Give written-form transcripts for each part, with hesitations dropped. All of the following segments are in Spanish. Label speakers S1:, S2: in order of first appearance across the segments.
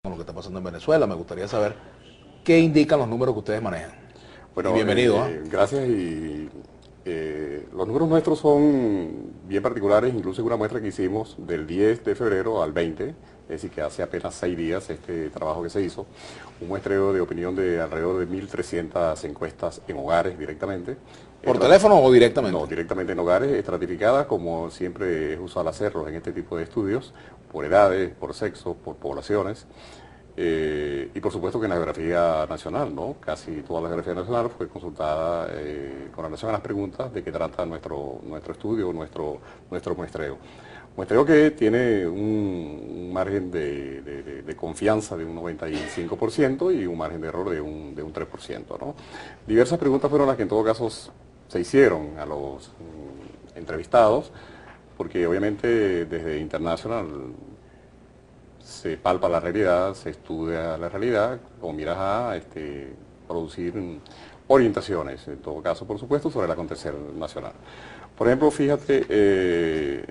S1: con lo que está pasando en Venezuela. Me gustaría saber qué indican los números que ustedes manejan.
S2: Bueno,
S1: Y bienvenido.
S2: gracias. Los números nuestros son bien particulares, incluso en una muestra que hicimos del 10 de febrero al 20, es decir, que hace apenas 6 días este trabajo que se hizo, un muestreo de opinión de alrededor de 1.300 encuestas en hogares directamente.
S1: ¿Por teléfono o directamente?
S2: No, directamente en hogares, estratificadas, como siempre es usual hacerlos en este tipo de estudios, por edades, por sexo, por poblaciones. Y por supuesto que en la geografía nacional, ¿no? Casi toda la geografía nacional fue consultada con relación a las preguntas de que trata nuestro estudio, nuestro muestreo. Muestreo que tiene un margen de confianza de un 95% y un margen de error de un 3%, ¿no? Diversas preguntas fueron las que en todo caso se hicieron a los entrevistados, porque obviamente desde International se palpa la realidad, se estudia la realidad, con miras a producir orientaciones, en todo caso, por supuesto, sobre el acontecer nacional. Por ejemplo, fíjate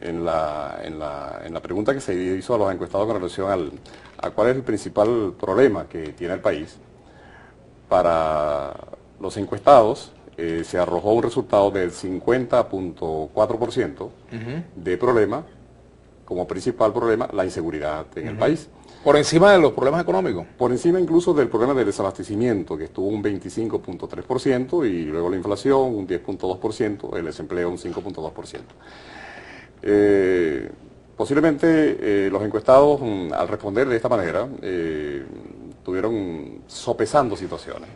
S2: en la pregunta que se hizo a los encuestados con relación a cuál es el principal problema que tiene el país. Para los encuestados se arrojó un resultado del 50.4% de problema, como principal problema, la inseguridad en el país.
S1: ¿Por encima de los problemas económicos?
S2: Por encima incluso del problema del desabastecimiento, que estuvo un 25.3%, y luego la inflación un 10.2%, el desempleo un 5.2%. Posiblemente los encuestados, al responder de esta manera, estuvieron sopesando situaciones.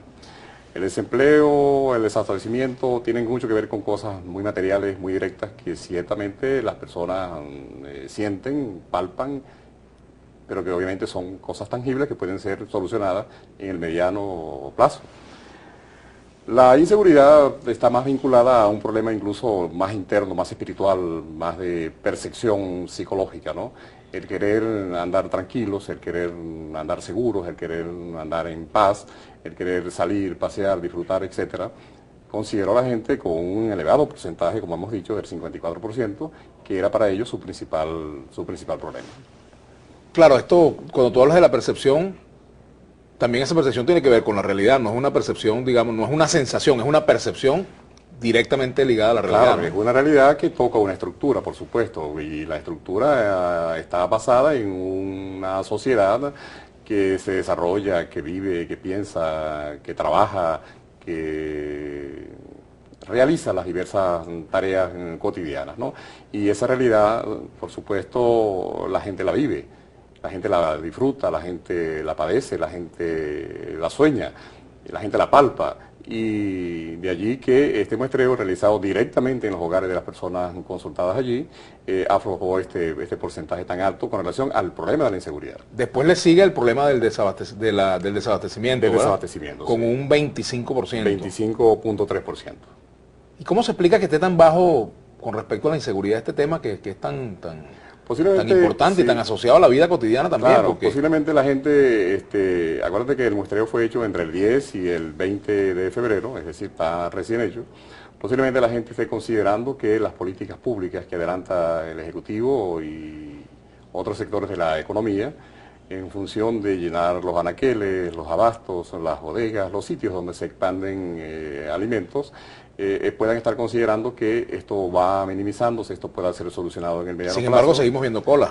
S2: El desempleo, el desabastecimiento tienen mucho que ver con cosas muy materiales, muy directas, que ciertamente las personas sienten, palpan, pero que obviamente son cosas tangibles que pueden ser solucionadas en el mediano plazo. La inseguridad está más vinculada a un problema incluso más interno, más espiritual, más de percepción psicológica, ¿no? El querer andar tranquilos, el querer andar seguros, el querer andar en paz, el querer salir, pasear, disfrutar, etcétera, consideró a la gente con un elevado porcentaje, como hemos dicho, del 54%, que era para ellos su principal problema.
S1: Claro, esto, cuando tú hablas de la percepción, también esa percepción tiene que ver con la realidad, no es una percepción, digamos, no es una sensación, es una percepción directamente ligada a la realidad.
S2: Claro,
S1: ¿no?
S2: es una realidad que toca una estructura, por supuesto, y la estructura está basada en una sociedad que se desarrolla, que vive, que piensa, que trabaja, que realiza las diversas tareas cotidianas, ¿no? Y esa realidad, por supuesto, la gente la vive, la gente la disfruta, la gente la padece, la gente la sueña, la gente la palpa. Y de allí que este muestreo realizado directamente en los hogares de las personas consultadas allí aflojó este porcentaje tan alto con relación al problema de la inseguridad.
S1: Después le sigue el problema del desabastecimiento,
S2: Del
S1: ¿verdad?
S2: desabastecimiento,
S1: Con
S2: sí.
S1: un 25%.
S2: 25.3%.
S1: ¿Y cómo se explica que esté tan bajo con respecto a la inseguridad este tema que es tan importante, sí, y tan asociado a la vida cotidiana también?
S2: Claro,
S1: porque
S2: posiblemente la gente, acuérdate que el muestreo fue hecho entre el 10 y el 20 de febrero, es decir, está recién hecho. Posiblemente la gente esté considerando que las políticas públicas que adelanta el Ejecutivo y otros sectores de la economía, en función de llenar los anaqueles, los abastos, las bodegas, los sitios donde se expanden alimentos, puedan estar considerando que esto va minimizándose, esto pueda ser solucionado en el mediano plazo.
S1: Sin embargo, seguimos viendo cola.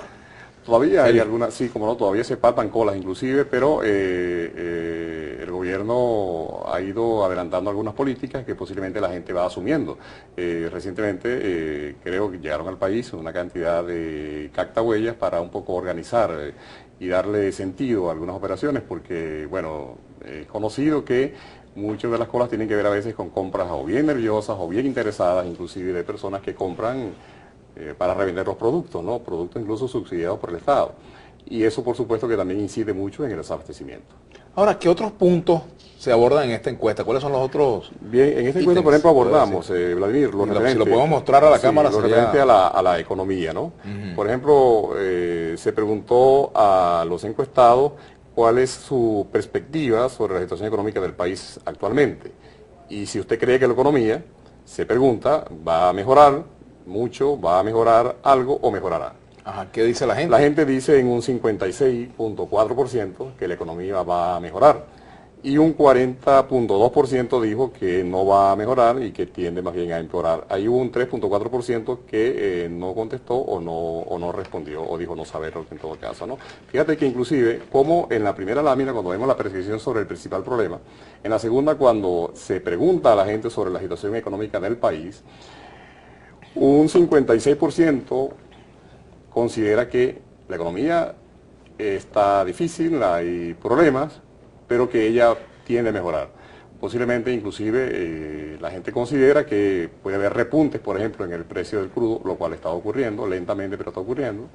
S2: Todavía hay algunas, sí, como no, todavía se palpan colas inclusive, pero el gobierno ha ido adelantando algunas políticas que posiblemente la gente va asumiendo. Recientemente creo que llegaron al país una cantidad de cactahuellas para un poco organizar y darle sentido a algunas operaciones, porque, bueno, es conocido que muchas de las colas tienen que ver a veces con compras o bien nerviosas o bien interesadas, inclusive de personas que compran para revender los productos, ¿no? Productos incluso subsidiados por el Estado. Y eso, por supuesto, que también incide mucho en el desabastecimiento.
S1: Ahora, ¿qué otros puntos se abordan en esta encuesta? ¿Cuáles son los otros?
S2: Bien, en esta encuesta, por ejemplo, abordamos, Vladimir,
S1: si lo podemos mostrar a la cámara,
S2: lo referente a la economía, ¿no? Por ejemplo, se preguntó a los encuestados cuál es su perspectiva sobre la situación económica del país actualmente. Y si usted cree que la economía, se pregunta, ¿va a mejorar mucho, va a mejorar algo o mejorará?
S1: Ajá, ¿qué dice la gente?
S2: La gente dice en un 56.4% que la economía va a mejorar y un 40.2% dijo que no va a mejorar y que tiende más bien a empeorar. Hay un 3.4% que no contestó o no respondió o dijo no saberlo en todo caso, ¿no? Fíjate que inclusive, como en la primera lámina, cuando vemos la percepción sobre el principal problema, en la segunda, cuando se pregunta a la gente sobre la situación económica del país, un 56% considera que la economía está difícil, hay problemas, pero que ella tiende a mejorar. Posiblemente, inclusive, la gente considera que puede haber repuntes, por ejemplo, en el precio del crudo, lo cual está ocurriendo, lentamente, pero está ocurriendo.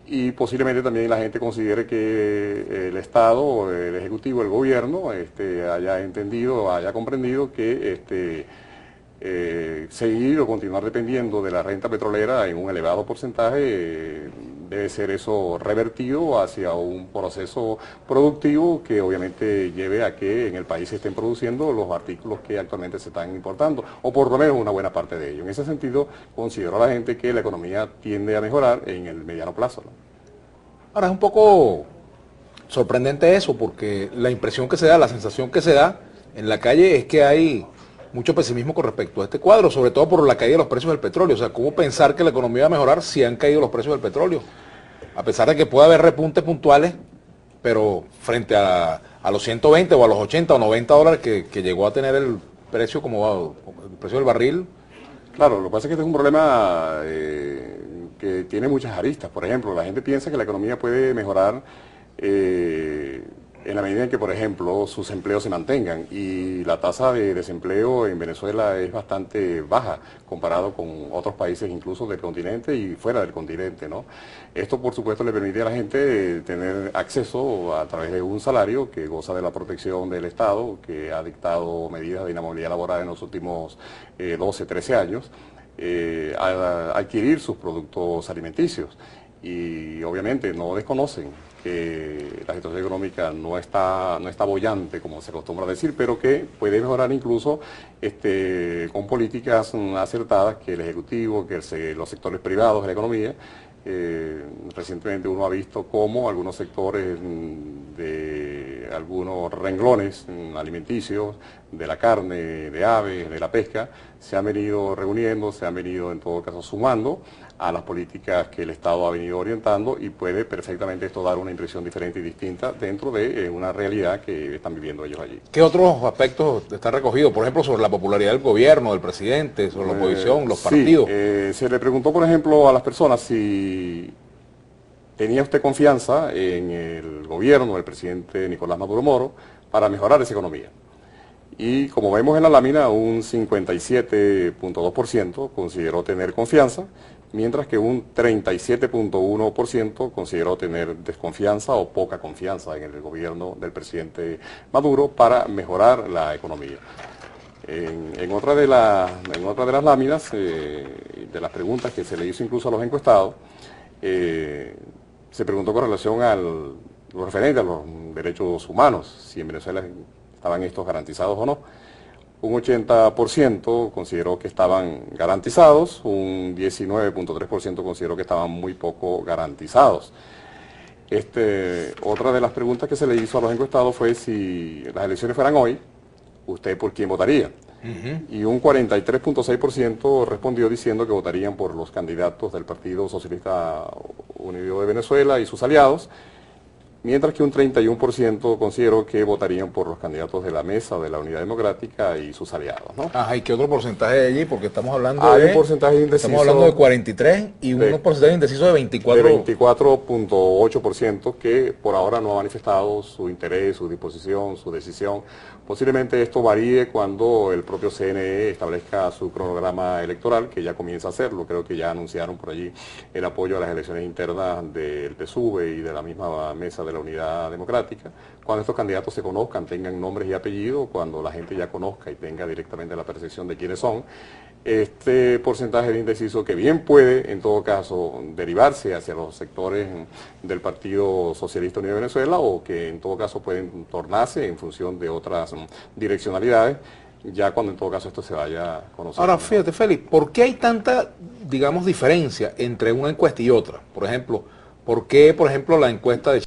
S2: Y posiblemente también la gente considere que el Estado, el Ejecutivo, el Gobierno, haya entendido, haya comprendido que seguir o continuar dependiendo de la renta petrolera en un elevado porcentaje, debe ser eso revertido hacia un proceso productivo que obviamente lleve a que en el país se estén produciendo los artículos que actualmente se están importando, o por lo menos una buena parte de ellos. En ese sentido, considero a la gente que la economía tiende a mejorar en el mediano plazo, ¿no?
S1: Ahora es un poco sorprendente eso, porque la impresión que se da, la sensación que se da en la calle es que hay mucho pesimismo con respecto a este cuadro, sobre todo por la caída de los precios del petróleo. O sea, ¿cómo pensar que la economía va a mejorar si han caído los precios del petróleo? A pesar de que pueda haber repuntes puntuales, pero frente a los 120 o a los 80 o 90 dólares que llegó a tener el precio como el precio del barril.
S2: Claro, lo que pasa es que este es un problema que tiene muchas aristas. Por ejemplo, la gente piensa que la economía puede mejorar en la medida en que, por ejemplo, sus empleos se mantengan, y la tasa de desempleo en Venezuela es bastante baja comparado con otros países incluso del continente y fuera del continente, ¿no? Esto, por supuesto, le permite a la gente tener acceso a través de un salario que goza de la protección del Estado, que ha dictado medidas de inamovilidad laboral en los últimos 12, 13 años, a adquirir sus productos alimenticios. Y obviamente no desconocen que la situación económica no está boyante, como se acostumbra a decir, pero que puede mejorar incluso con políticas acertadas que el Ejecutivo, que los sectores privados de la economía. Recientemente uno ha visto cómo algunos sectores de algunos renglones alimenticios, de la carne, de aves, de la pesca, se han venido reuniendo, se han venido en todo caso sumando a las políticas que el Estado ha venido orientando, y puede perfectamente esto dar una impresión diferente y distinta dentro de una realidad que están viviendo ellos allí.
S1: ¿Qué otros aspectos están recogidos? Por ejemplo, sobre la popularidad del gobierno, del presidente, sobre la oposición, los partidos.
S2: Se le preguntó, por ejemplo, a las personas si tenía usted confianza en el gobierno del presidente Nicolás Maduro Moro para mejorar esa economía. Y como vemos en la lámina, un 57.2% consideró tener confianza, mientras que un 37.1% consideró tener desconfianza o poca confianza en el gobierno del presidente Maduro para mejorar la economía. En otra de las láminas, de las preguntas que se le hizo incluso a los encuestados, se preguntó con relación a lo referente a los derechos humanos, si en Venezuela estaban estos garantizados o no. Un 80% consideró que estaban garantizados, un 19.3% consideró que estaban muy poco garantizados. Otra de las preguntas que se le hizo a los encuestados fue si las elecciones fueran hoy, ¿usted por quién votaría? Y un 43.6% respondió diciendo que votarían por los candidatos del Partido Socialista Unido de Venezuela y sus aliados, mientras que un 31% consideró que votarían por los candidatos de la Mesa de la Unidad Democrática y sus aliados, ¿no?
S1: Ajá, ¿y qué otro porcentaje hay allí? Porque estamos hablando
S2: un porcentaje indeciso.
S1: Estamos hablando de 43 y un porcentaje indeciso de 24.
S2: De 24.8% que por ahora no ha manifestado su interés, su disposición, su decisión. Posiblemente esto varíe cuando el propio CNE establezca su cronograma electoral, que ya comienza a hacerlo. Creo que ya anunciaron por allí el apoyo a las elecciones internas del PSUV y de la misma Mesa de la Unidad Democrática. Cuando estos candidatos se conozcan, tengan nombres y apellidos, cuando la gente ya conozca y tenga directamente la percepción de quiénes son, este porcentaje de indeciso, que bien puede en todo caso derivarse hacia los sectores del Partido Socialista Unido de Venezuela, o que en todo caso pueden tornarse en función de otras direccionalidades, ya cuando en todo caso esto se vaya conociendo.
S1: Ahora, fíjate, Félix, ¿por qué hay tanta digamos, diferencia entre una encuesta y otra. Por ejemplo, ¿por qué, por ejemplo, la encuesta de